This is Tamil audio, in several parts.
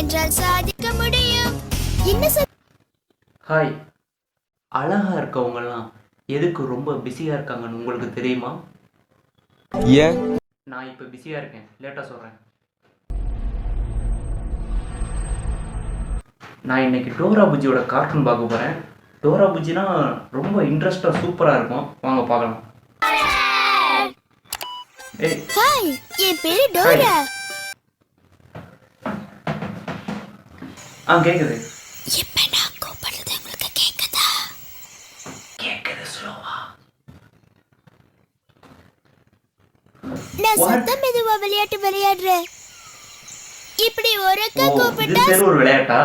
முயன்றால் சாதிக்க முடியும். என்ன ஹாய், அழகா இருக்கவங்கலாம் எதுக்கு ரொம்ப பிஸியா இருக்காங்கன்னு உங்களுக்கு தெரியுமா? ஏன்? நான் இப்போ பிஸியா இருக்கேன், லேட்டா சொல்றேன். நான் இன்னைக்கு டோரா புஜ்ஜியோட கார்ட்டூன் பார்க்க போறேன். டோரா புஜ்ஜினா ரொம்ப இன்ட்ரெஸ்டா சூப்பரா இருக்கும், வாங்க பார்க்கலாம். ஏய் ஹாய், என் பேரு டோரா. கேக்குது. இப்ப நான் கூப்பிடுறது உங்களுக்கு கேக்குதா? கேக்குது ஸ்லோவா. நான் சத்தம் மெதுவா விளையாட்டு விளையாடுறேன். இப்படி ஒருக்கா இது கூப்பிட்டா பேர் ஒரு விளையாட்டா?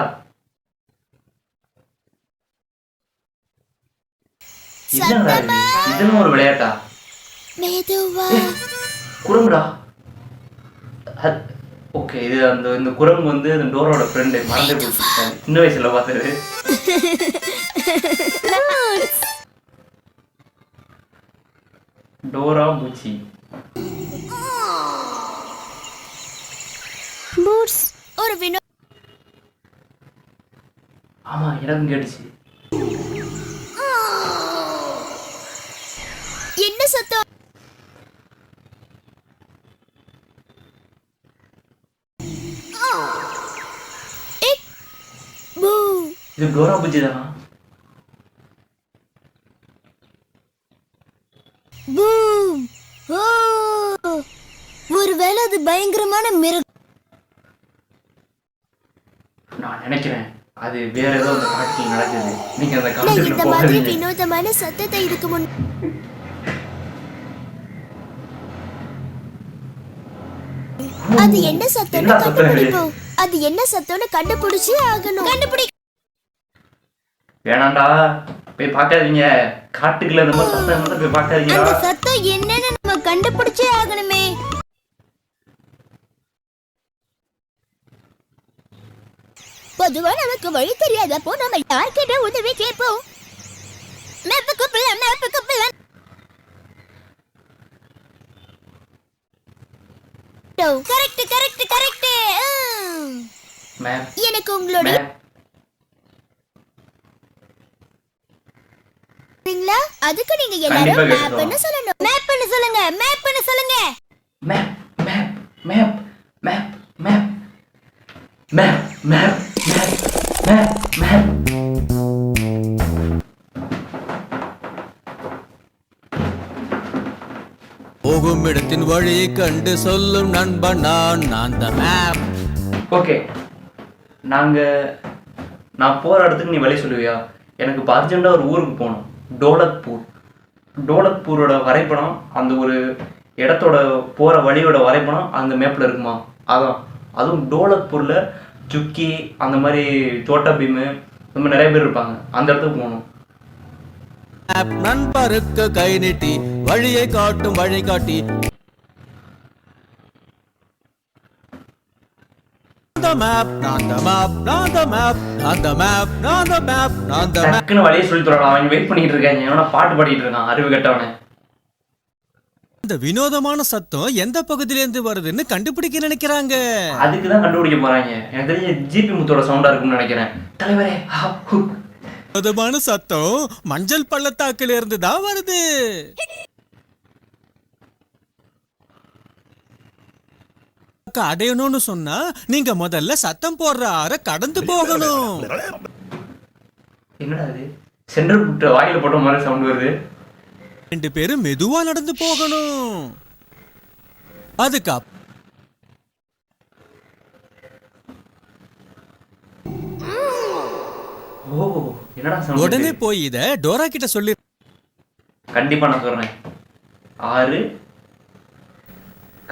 என்னடா இது? இதெல்லாம் ஒரு விளையாட்டா? மெதுவா. குரங்குடா. ஓகே, இது இந்த குரங்கு வந்து அந்த டோரோட ஃப்ரெண்டு, மறந்தே போச்சு, சின்ன வயசுல பார்த்தது. டோரா பூச்சி. பூட்ஸ் ஒரு ஆமா, எனக்கும் கேட்டுச்சு. என்ன சத்தம்? இது டோரா பூச்சி தானா? பூம். ஓ, ஒருவேளை அது பயங்கரமான மிருகம். நான் நினைக்கிறேன் அது வேற ஏதோ அந்த காட்டில் நடக்குது. நீங்க அந்த நான் காட்டுல இந்த மாதிரி போகாதீங்க. வினோதமான சத்தத்தை இதுக்கு முன் அது என்ன சத்தம்னு என்ன சத்தம் இது? கண்டுபிடிப்போம். அது என்ன சத்தம்னு கண்டுபிடிச்சு ஆகணும். கண்டுபிடி. வேணாண்டா, போய் பார்க்காதீங்க. காட்டுக்குள்ள இந்த மாதிரி சத்தம் இருந்தா போய் பார்க்காதீங்க. அந்த சத்தம் என்னன்னு நம்ம கண்டுபிடிச்சே ஆகணுமே. பொதுவா நமக்கு வழி தெரியாதப்போ நம்ம யார்கிட்ட உதவி கேட்போம்? மேப்பு குப்பல. கரெக்ட். மேம், எனக்கு உங்களோட மேம், அதுக்கு நீங்க கண்டிப்பா எல்லாரும் கேட்டுறோம். மேப்னு சொல்லணும். மேப்னு சொல்லுங்க. Map map map map map map map map map. போகும் இடத்தின் வழி கண்டு சொல்லும் நண்பன் நான் the map. ஓகே, நான் போற இடத்துக்கு நீ வழி சொல்லுவியா? எனக்கு இப்போ அர்ஜென்ட்டாக ஒரு ஊருக்கு போகணும், டோலக்பூரோட வரைபடம், அந்த ஒரு இடத்தோட போகிற வழியோட வரைபடம் அந்த மேப்பில் இருக்குமா? அதுவும் டோலக்பூரில் ஜுக்கி, அந்த மாதிரி சோட்டா பீமு, இந்த மாதிரி நிறைய பேர் இருப்பாங்க. அந்த இடத்துக்கு போகணும். நண்பருக்கு கை நீட்டி வழியை காட்டும் வழிகாட்டி. டக்குன்னு வழியை சொல்லி தரலாம். அவங்க வெயிட் பண்ணிட்டு இருக்காங்க. என்னோட பாட்டு பாடிட்டு இருக்கான், அறிவு கட்டவனே. இந்த வினோதமான சத்தம் எந்த பகுதியிலிருந்து வருதுன்னு கண்டுபிடிக்க நினைக்கிறாங்க. அதுக்குதான் கண்டுபிடிக்க போறாங்க. எனக்கு தெரிஞ்ச ஜிபி முத்தோட சவுண்டா இருக்கும்னு நினைக்கிறேன். தலைவரே, வினோதமான சத்தம் மஞ்சள் பள்ளத்தாக்குல இருந்து தான் வருது. அடையணும்னு சொன்னா நீங்க முதல்ல சத்தம் போடுற ஆற கடந்து போகணும். என்னடா இது? சென்டர் புட்ட வாயில போட்ட மாதிரி சவுண்ட் வருது. 2 பேரும் மெதுவா நடந்து போகணும். அதுக்கு ஓ, என்னடா சவுண்ட்? உடனே போய் இத டோரா கிட்ட சொல்லி. கண்டிப்பா நான் சொல்றேன். 6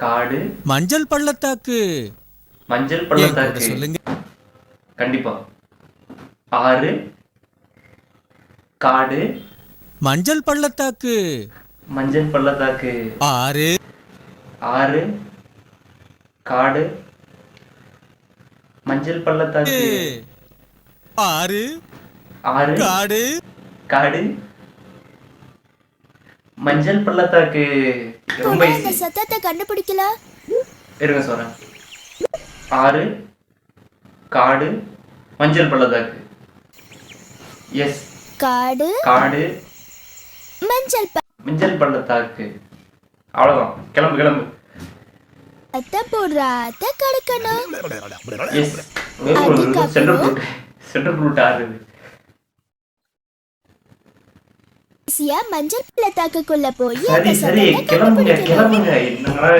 காடு மஞ்சள் பள்ளத்தாக்கு சொல்லுங்க. கண்டிப்பா 6 காடு மஞ்சள் பள்ளத்தாக்கு 6 காடு மஞ்சள் பள்ளத்தாக்கு 6 காடு காடு மஞ்சள் பள்ளத்தாக்கு. ரொம்ப இந்த சத்தத்தை கண்டுபிடிக்கல. இருங்க சொல்றேன். 6 காடு, மஞ்சள் பள்ளத்தாக்கு. எஸ். காடு காடு, மஞ்சள் பள்ளத்தாக்கு. அவ்வளவுதான். கிளம்பு கிளம்பு. சத்தம் போடுறாத கடக்கணும். எஸ். சென்ட்ரல் ரூட் ஆறுது. மஞ்சள் பள்ளத்தாக்குக்குள்ள போய் சரி சரி கிளம்புங்க கிளம்புங்க. என்னங்களா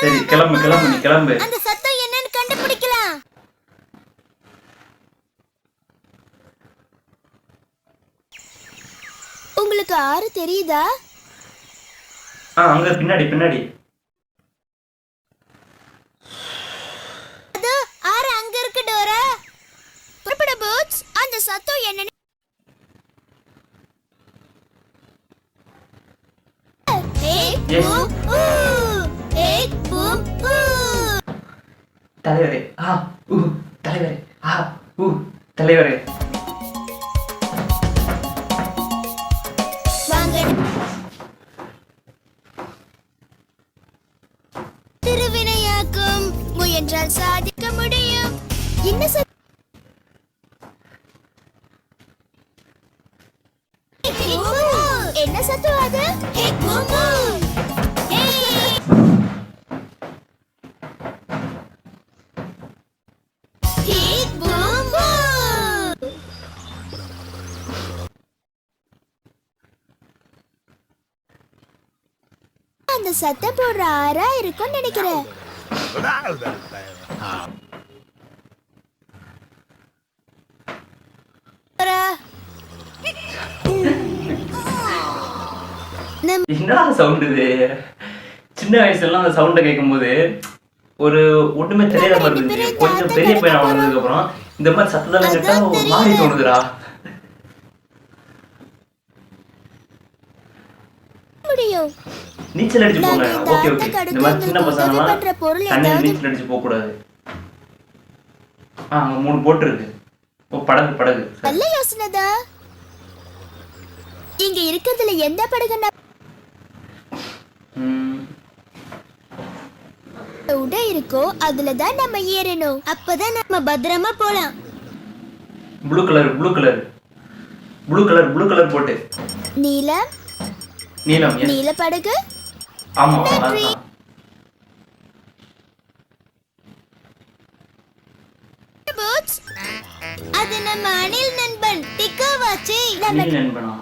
சரி கிளம்பு கிளம்பு நீ கிளம்பு. அந்த சத்தம் என்னன்னு கண்டுபிடிக்கலாம். உங்களுக்கு ஆறு தெரியுதா? அங்க பின்னாடி பின்னாடி. அது ஆறு அங்க இருக்கு டோரா. புறப்பட பூட்ஸ். அந்த சத்தம் என்னன்னு தலைவரே தலைவரே தலைவரே. திருவினையாக்கும் முயன்றால் சாதிக்க முடியும். என்ன என்ன சத்தம் அது? அந்த சத்தம் போடுற ஆறா இருக்கும் நினைக்கிறேன். என்னடா சவுண்ட் இது? சின்ன வயசுல அந்த சவுண்ட கேட்கும்போது ஒரு ஒண்ணுமே தெரியாத மாதிரி இருந்துச்சு. கொஞ்சம் பெரிய பையன் வந்ததுக்கு அப்புறம் இந்த மாதிரி சத்தத்தெல்லாம் கேட்டா ஒரு மாதிரி தோணுதுடா. முடியும். நீச்சல் அடிச்சு போங்க. Okay okay. இந்த மாதிரி சின்ன பசங்கலாம் தண்ணியில் நீச்சல் அடிச்சு போக கூடாது. அங்க 3 போட் இருக்கு. படகு படகு. நல்ல யோசனைதா. இங்க இருக்கிறதுல எந்த படகுன்னா உடை இருக்கோ அதுலதான் நம்ம ஏறணும். அப்பதான் நம்ம பத்திரமா போலாம். ப்ளூ கலர் போட்டு. நீலம் நீல படகு. ஆமா. அது நம்ம அணில் நண்பன் டிக்கோவாச்சி. அணில் நண்பனா?